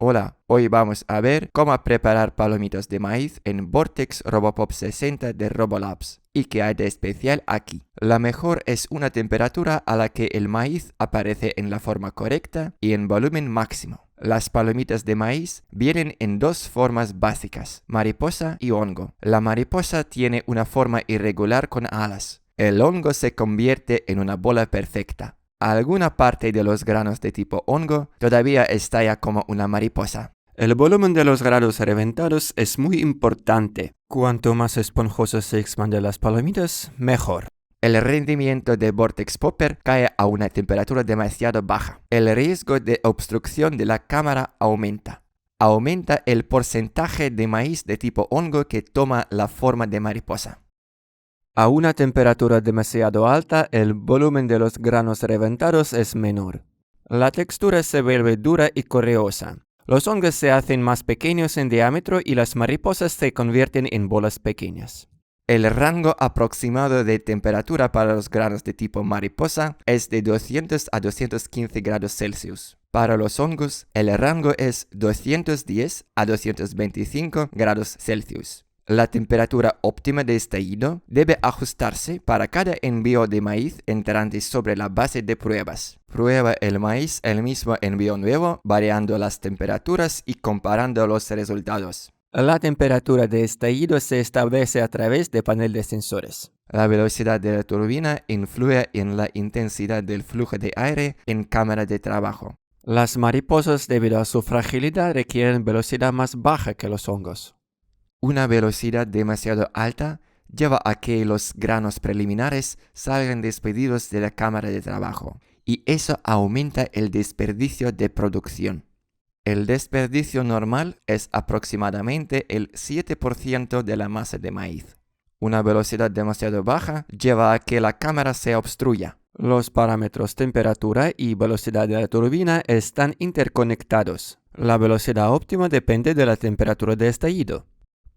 Hola, hoy vamos a ver cómo preparar palomitas de maíz en Vortex Robopop 60 de Robolabs. ¿Y qué hay de especial aquí? La mejor es una temperatura a la que el maíz aparece en la forma correcta y en volumen máximo. Las palomitas de maíz vienen en dos formas básicas, mariposa y hongo. La mariposa tiene una forma irregular con alas. El hongo se convierte en una bola perfecta. Alguna parte de los granos de tipo hongo todavía estalla como una mariposa. El volumen de los granos reventados es muy importante. Cuanto más esponjosas se expanden las palomitas, mejor. El rendimiento de Vortex Popper cae a una temperatura demasiado baja. El riesgo de obstrucción de la cámara aumenta. Aumenta el porcentaje de maíz de tipo hongo que toma la forma de mariposa. A una temperatura demasiado alta, el volumen de los granos reventados es menor. La textura se vuelve dura y correosa. Los hongos se hacen más pequeños en diámetro y las mariposas se convierten en bolas pequeñas. El rango aproximado de temperatura para los granos de tipo mariposa es de 200 a 215 grados Celsius. Para los hongos, el rango es 210 a 225 grados Celsius. La temperatura óptima de estallido debe ajustarse para cada envío de maíz entrante sobre la base de pruebas. Prueba el maíz el mismo envío nuevo, variando las temperaturas y comparando los resultados. La temperatura de estallido se establece a través de panel de sensores. La velocidad de la turbina influye en la intensidad del flujo de aire en cámara de trabajo. Las mariposas, debido a su fragilidad, requieren velocidad más baja que los hongos. Una velocidad demasiado alta lleva a que los granos preliminares salgan despedidos de la cámara de trabajo, y eso aumenta el desperdicio de producción. El desperdicio normal es aproximadamente el 7% de la masa de maíz. Una velocidad demasiado baja lleva a que la cámara se obstruya. Los parámetros temperatura y velocidad de la turbina están interconectados. La velocidad óptima depende de la temperatura de estallido.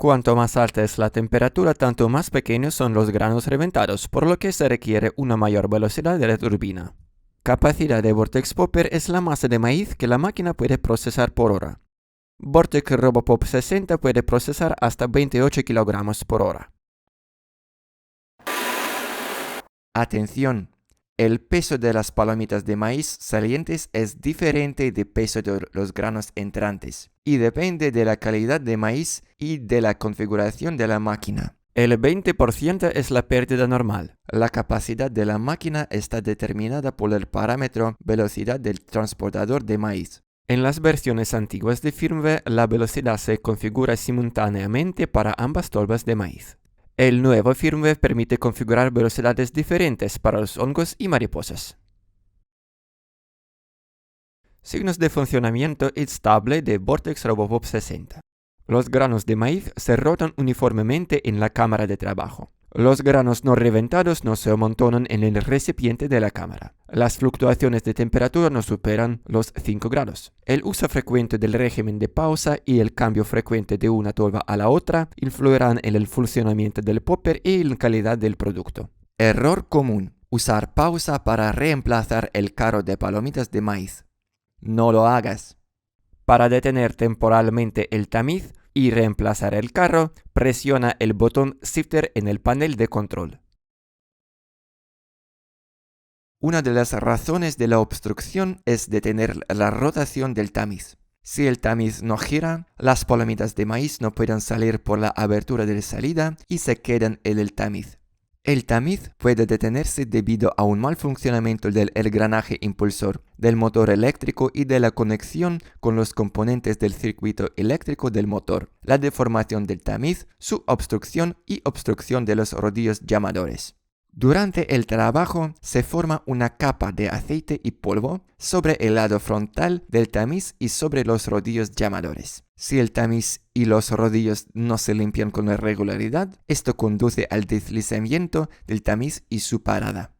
Cuanto más alta es la temperatura, tanto más pequeños son los granos reventados, por lo que se requiere una mayor velocidad de la turbina. Capacidad de Vortex Popper es la masa de maíz que la máquina puede procesar por hora. Vortex Robopop 60 puede procesar hasta 28 kilogramos por hora. Atención, el peso de las palomitas de maíz salientes es diferente del peso de los granos entrantes y depende de la calidad de maíz y de la configuración de la máquina. El 20% es la pérdida normal. La capacidad de la máquina está determinada por el parámetro velocidad del transportador de maíz. En las versiones antiguas de firmware, la velocidad se configura simultáneamente para ambas tolvas de maíz. El nuevo firmware permite configurar velocidades diferentes para los hongos y mariposas. Signos de funcionamiento estable de Vortex Robopop 60. Los granos de maíz se rotan uniformemente en la cámara de trabajo. Los granos no reventados no se amontonan en el recipiente de la cámara. Las fluctuaciones de temperatura no superan los 5 grados. El uso frecuente del régimen de pausa y el cambio frecuente de una tolva a la otra influirán en el funcionamiento del popper y en la calidad del producto. Error común: usar pausa para reemplazar el carro de palomitas de maíz. No lo hagas. Para detener temporalmente el tamiz y reemplazar el carro, presiona el botón Shifter en el panel de control. Una de las razones de la obstrucción es detener la rotación del tamiz. Si el tamiz no gira, las palomitas de maíz no pueden salir por la abertura de salida y se quedan en el tamiz. El tamiz puede detenerse debido a un mal funcionamiento del engranaje impulsor, del motor eléctrico y de la conexión con los componentes del circuito eléctrico del motor, la deformación del tamiz, su obstrucción y obstrucción de los rodillos llamadores. Durante el trabajo se forma una capa de aceite y polvo sobre el lado frontal del tamiz y sobre los rodillos llamadores. Si el tamiz y los rodillos no se limpian con regularidad, esto conduce al deslizamiento del tamiz y su parada.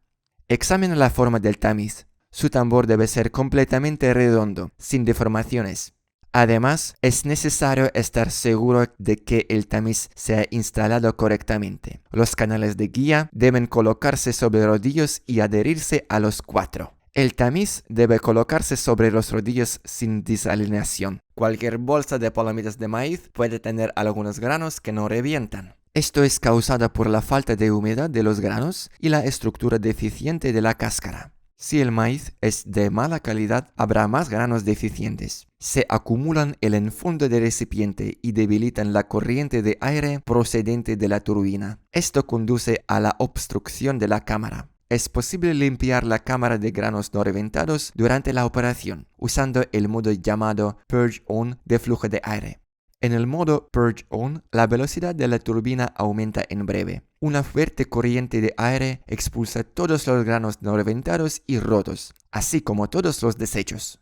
Examina la forma del tamiz. Su tambor debe ser completamente redondo, sin deformaciones. Además, es necesario estar seguro de que el tamiz sea instalado correctamente. Los canales de guía deben colocarse sobre rodillos y adherirse a los 4. El tamiz debe colocarse sobre los rodillos sin desalineación. Cualquier bolsa de palomitas de maíz puede tener algunos granos que no revientan. Esto es causado por la falta de humedad de los granos y la estructura deficiente de la cáscara. Si el maíz es de mala calidad, habrá más granos deficientes. Se acumulan en el fondo del recipiente y debilitan la corriente de aire procedente de la turbina. Esto conduce a la obstrucción de la cámara. Es posible limpiar la cámara de granos no reventados durante la operación, usando el modo llamado Purge On de flujo de aire. En el modo Purge On, la velocidad de la turbina aumenta en breve. Una fuerte corriente de aire expulsa todos los granos no reventados y rotos, así como todos los desechos.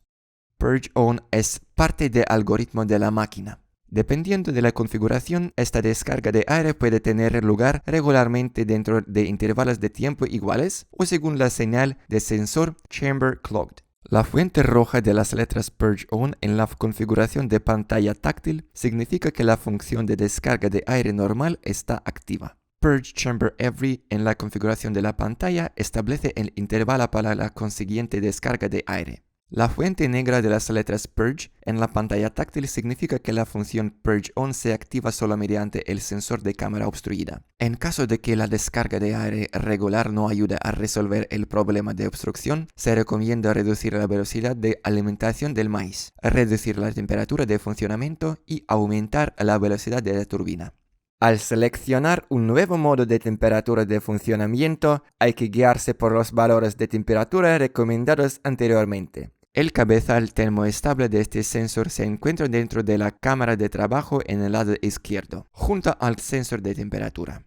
Purge On es parte del algoritmo de la máquina. Dependiendo de la configuración, esta descarga de aire puede tener lugar regularmente dentro de intervalos de tiempo iguales o según la señal del sensor Chamber Clogged. La fuente roja de las letras Purge On en la configuración de pantalla táctil significa que la función de descarga de aire normal está activa. Purge Chamber Every en la configuración de la pantalla establece el intervalo para la consiguiente descarga de aire. La fuente negra de las letras Purge en la pantalla táctil significa que la función Purge On se activa solo mediante el sensor de cámara obstruida. En caso de que la descarga de aire regular no ayude a resolver el problema de obstrucción, se recomienda reducir la velocidad de alimentación del maíz, reducir la temperatura de funcionamiento y aumentar la velocidad de la turbina. Al seleccionar un nuevo modo de temperatura de funcionamiento, hay que guiarse por los valores de temperatura recomendados anteriormente. El cabezal termoestable de este sensor se encuentra dentro de la cámara de trabajo en el lado izquierdo, junto al sensor de temperatura.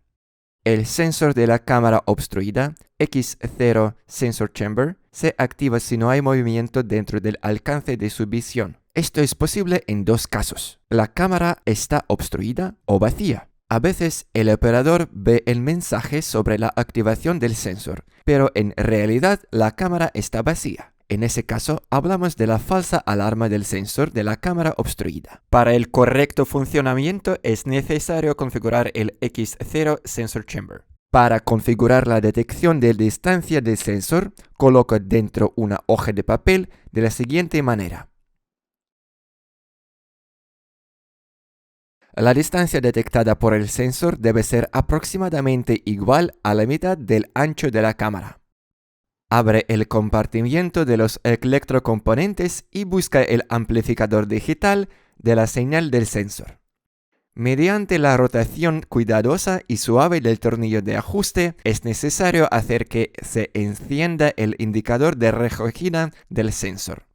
El sensor de la cámara obstruida, X0 Sensor Chamber, se activa si no hay movimiento dentro del alcance de su visión. Esto es posible en dos casos. La cámara está obstruida o vacía. A veces el operador ve el mensaje sobre la activación del sensor, pero en realidad la cámara está vacía. En ese caso, hablamos de la falsa alarma del sensor de la cámara obstruida. Para el correcto funcionamiento es necesario configurar el X0 Sensor Chamber. Para configurar la detección de distancia del sensor, coloco dentro una hoja de papel de la siguiente manera. La distancia detectada por el sensor debe ser aproximadamente igual a la mitad del ancho de la cámara. Abre el compartimiento de los electrocomponentes y busca el amplificador digital de la señal del sensor. Mediante la rotación cuidadosa y suave del tornillo de ajuste, es necesario hacer que se encienda el indicador de recogida del sensor.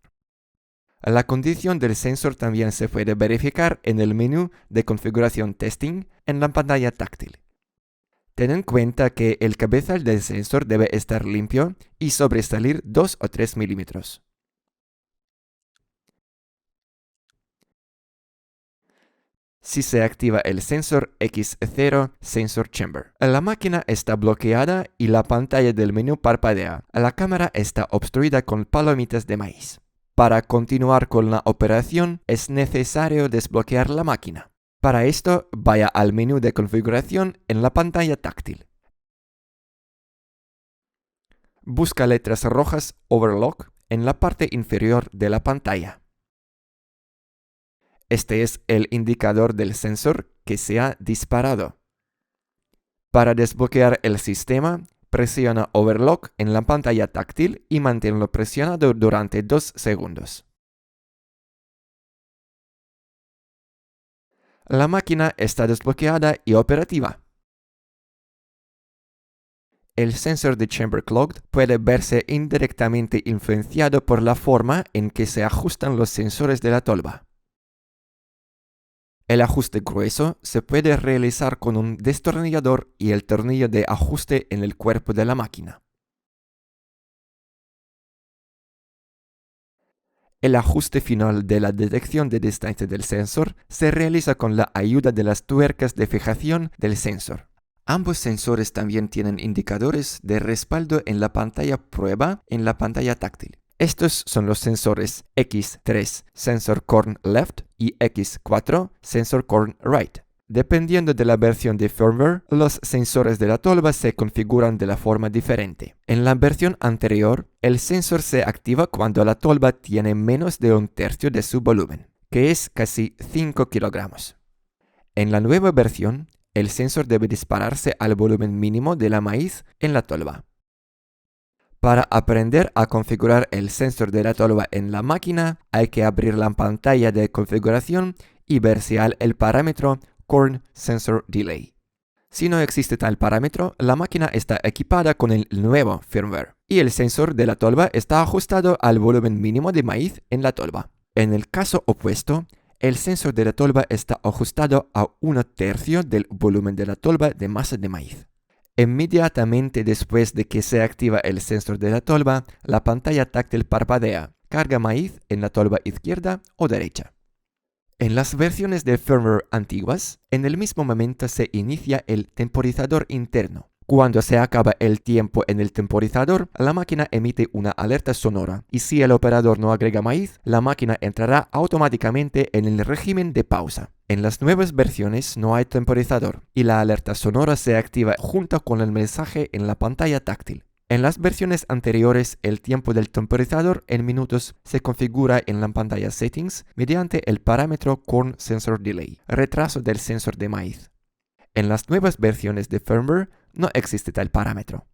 La condición del sensor también se puede verificar en el menú de configuración Testing en la pantalla táctil. Ten en cuenta que el cabezal del sensor debe estar limpio y sobresalir 2 o 3 milímetros. Si se activa el sensor X0 Sensor Chamber, la máquina está bloqueada y la pantalla del menú parpadea. La cámara está obstruida con palomitas de maíz. Para continuar con la operación es necesario desbloquear la máquina. Para esto, vaya al menú de configuración en la pantalla táctil. Busca letras rojas Overlock en la parte inferior de la pantalla. Este es el indicador del sensor que se ha disparado. Para desbloquear el sistema, presiona Overlock en la pantalla táctil y manténlo presionado durante 2 segundos. La máquina está desbloqueada y operativa. El sensor de Chamber Clogged puede verse indirectamente influenciado por la forma en que se ajustan los sensores de la tolva. El ajuste grueso se puede realizar con un destornillador y el tornillo de ajuste en el cuerpo de la máquina. El ajuste final de la detección de distancia del sensor se realiza con la ayuda de las tuercas de fijación del sensor. Ambos sensores también tienen indicadores de respaldo en la pantalla prueba en la pantalla táctil. Estos son los sensores X3 Sensor Corn Left y X4 Sensor Corn Right. Dependiendo de la versión de firmware, los sensores de la tolva se configuran de la forma diferente. En la versión anterior, el sensor se activa cuando la tolva tiene menos de un tercio de su volumen, que es casi 5 kilogramos. En la nueva versión, el sensor debe dispararse al volumen mínimo de la maíz en la tolva. Para aprender a configurar el sensor de la tolva en la máquina, hay que abrir la pantalla de configuración y ver si hay el parámetro Corn Sensor Delay. Si no existe tal parámetro, la máquina está equipada con el nuevo firmware y el sensor de la tolva está ajustado al volumen mínimo de maíz en la tolva. En el caso opuesto, el sensor de la tolva está ajustado a 1/3 del volumen de la tolva de masa de maíz. Inmediatamente después de que se activa el sensor de la tolva, la pantalla táctil parpadea, carga maíz en la tolva izquierda o derecha. En las versiones de firmware antiguas, en el mismo momento se inicia el temporizador interno. Cuando se acaba el tiempo en el temporizador, la máquina emite una alerta sonora y si el operador no agrega maíz, la máquina entrará automáticamente en el régimen de pausa. En las nuevas versiones no hay temporizador y la alerta sonora se activa junto con el mensaje en la pantalla táctil. En las versiones anteriores, el tiempo del temporizador en minutos se configura en la pantalla Settings mediante el parámetro Corn Sensor Delay, retraso del sensor de maíz. En las nuevas versiones de firmware no existe tal parámetro.